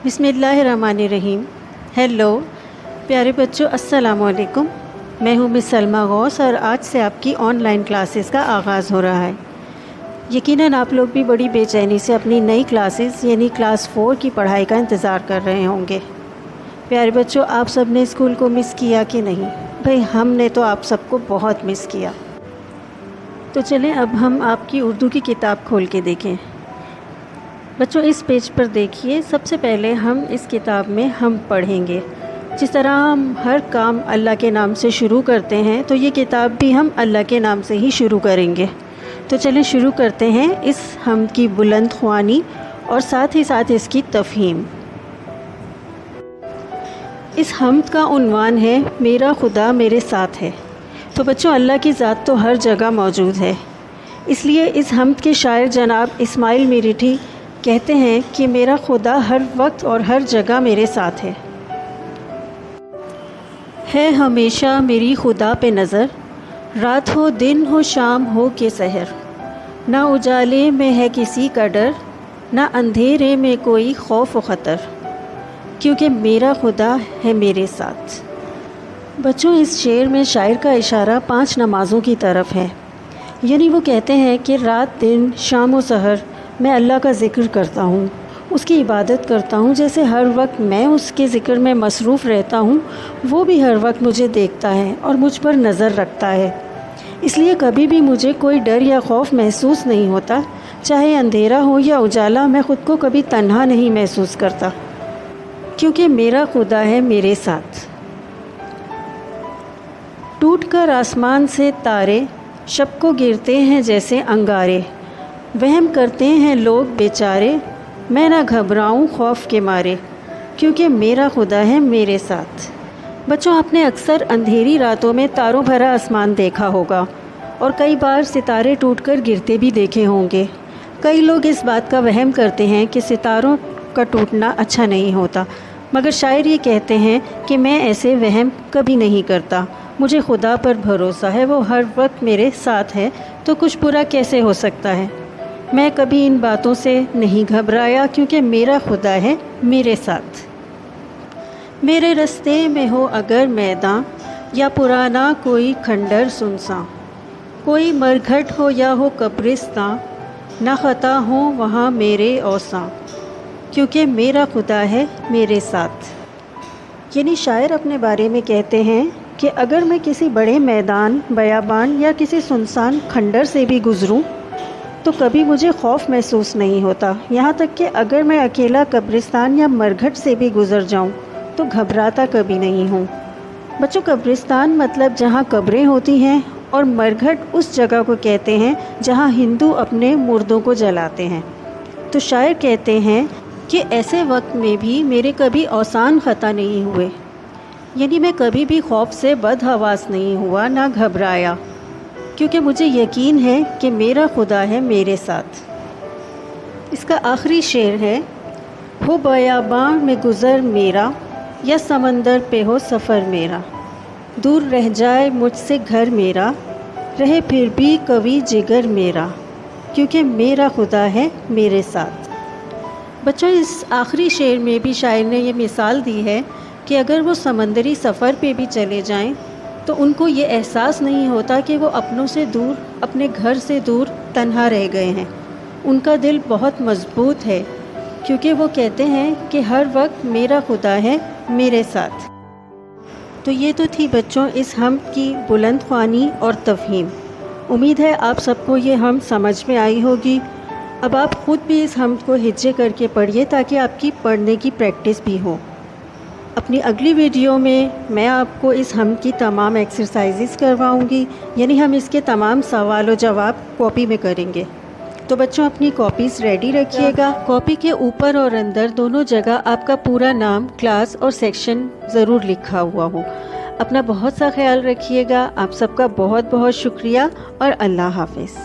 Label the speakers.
Speaker 1: بسم اللہ الرحمن الرحیم۔ ہیلو پیارے بچوں، السلام علیکم۔ میں ہوں مس سلمیٰ غوث اور آج سے آپ کی آن لائن کلاسز کا آغاز ہو رہا ہے۔ یقیناً آپ لوگ بھی بڑی بے چینی سے اپنی نئی کلاسز یعنی کلاس 4 کی پڑھائی کا انتظار کر رہے ہوں گے۔ پیارے بچوں، آپ سب نے اسکول کو مس کیا کہ نہیں؟ بھئی ہم نے تو آپ سب کو بہت مس کیا۔ تو چلیں اب ہم آپ کی اردو کی کتاب کھول کے دیکھیں۔ بچوں اس پیج پر دیکھیے، سب سے پہلے ہم اس کتاب میں ہم پڑھیں گے۔ جس طرح ہم ہر کام اللہ کے نام سے شروع کرتے ہیں تو یہ کتاب بھی ہم اللہ کے نام سے ہی شروع کریں گے۔ تو چلیں شروع کرتے ہیں اس حمد کی بلند خوانی اور ساتھ ہی ساتھ اس کی تفہیم۔ اس حمد کا عنوان ہے میرا خدا میرے ساتھ ہے۔ تو بچوں اللہ کی ذات تو ہر جگہ موجود ہے، اس لیے اس حمد کے شاعر جناب اسماعیل میرٹھی کہتے ہیں کہ میرا خدا ہر وقت اور ہر جگہ میرے ساتھ ہے ہمیشہ میری خدا پہ نظر، رات ہو دن ہو شام ہو کہ سحر، نہ اجالے میں ہے کسی کا ڈر، نہ اندھیرے میں کوئی خوف و خطر، کیونکہ میرا خدا ہے میرے ساتھ۔ بچوں اس شعر میں شاعر کا اشارہ 5 نمازوں کی طرف ہے، یعنی وہ کہتے ہیں کہ رات دن شام و سحر میں اللہ کا ذکر کرتا ہوں، اس کی عبادت کرتا ہوں۔ جیسے ہر وقت میں اس کے ذکر میں مصروف رہتا ہوں، وہ بھی ہر وقت مجھے دیکھتا ہے اور مجھ پر نظر رکھتا ہے، اس لیے کبھی بھی مجھے کوئی ڈر یا خوف محسوس نہیں ہوتا۔ چاہے اندھیرا ہو یا اجالا، میں خود کو کبھی تنہا نہیں محسوس کرتا، کیونکہ میرا خدا ہے میرے ساتھ۔ ٹوٹ کر آسمان سے تارے، شب کو گرتے ہیں جیسے انگارے، وہم کرتے ہیں لوگ بیچارے، میں نہ گھبراؤں خوف کے مارے، کیونکہ میرا خدا ہے میرے ساتھ۔ بچوں آپ نے اکثر اندھیری راتوں میں تاروں بھرا آسمان دیکھا ہوگا اور کئی بار ستارے ٹوٹ کر گرتے بھی دیکھے ہوں گے۔ کئی لوگ اس بات کا وہم کرتے ہیں کہ ستاروں کا ٹوٹنا اچھا نہیں ہوتا، مگر شاعر یہ کہتے ہیں کہ میں ایسے وہم کبھی نہیں کرتا، مجھے خدا پر بھروسہ ہے، وہ ہر وقت میرے ساتھ ہے، تو کچھ برا کیسے ہو سکتا ہے۔ میں کبھی ان باتوں سے نہیں گھبرایا، کیونکہ میرا خدا ہے میرے ساتھ۔ میرے رستے میں ہو اگر میداں، یا پرانا کوئی کھنڈر سنساں، کوئی مرگھٹ ہو یا ہو قبرستاں، نہ خطا ہو وہاں میرے اوساں، کیونکہ میرا خدا ہے میرے ساتھ۔ یعنی شاعر اپنے بارے میں کہتے ہیں کہ اگر میں کسی بڑے میدان، بیابان یا کسی سنسان کھنڈر سے بھی گزروں تو کبھی مجھے خوف محسوس نہیں ہوتا، یہاں تک کہ اگر میں اکیلا قبرستان یا مرگھٹ سے بھی گزر جاؤں تو گھبراتا کبھی نہیں ہوں۔ بچوں قبرستان مطلب جہاں قبریں ہوتی ہیں، اور مرگھٹ اس جگہ کو کہتے ہیں جہاں ہندو اپنے مردوں کو جلاتے ہیں۔ تو شاعر کہتے ہیں کہ ایسے وقت میں بھی میرے کبھی اوسان خطا نہیں ہوئے، یعنی میں کبھی بھی خوف سے بدحواس نہیں ہوا، نہ گھبرایا، کیونکہ مجھے یقین ہے کہ میرا خدا ہے میرے ساتھ۔ اس کا آخری شعر ہے، ہو بیاباں میں گزر میرا، یا سمندر پہ ہو سفر میرا، دور رہ جائے مجھ سے گھر میرا، رہے پھر بھی قوی جگر میرا، کیونکہ میرا خدا ہے میرے ساتھ۔ بچوں اس آخری شعر میں بھی شاعر نے یہ مثال دی ہے کہ اگر وہ سمندری سفر پہ بھی چلے جائیں تو ان کو یہ احساس نہیں ہوتا کہ وہ اپنوں سے دور، اپنے گھر سے دور تنہا رہ گئے ہیں۔ ان کا دل بہت مضبوط ہے، کیونکہ وہ کہتے ہیں کہ ہر وقت میرا خدا ہے میرے ساتھ۔ تو یہ تو تھی بچوں اس حمد کی بلند خوانی اور تفہیم۔ امید ہے آپ سب کو یہ حمد سمجھ میں آئی ہوگی۔ اب آپ خود بھی اس حمد کو ہجے کر کے پڑھیے تاکہ آپ کی پڑھنے کی پریکٹس بھی ہو۔ اپنی اگلی ویڈیو میں آپ کو اس حمد کی تمام ایکسرسائزز کرواؤں گی، یعنی ہم اس کے تمام سوال و جواب کاپی میں کریں گے۔ تو بچوں اپنی کاپیز ریڈی رکھیے گا۔ کاپی کے اوپر اور اندر دونوں جگہ آپ کا پورا نام، کلاس اور سیکشن ضرور لکھا ہوا ہو۔ اپنا بہت سا خیال رکھیے گا۔ آپ سب کا بہت بہت شکریہ اور اللہ حافظ۔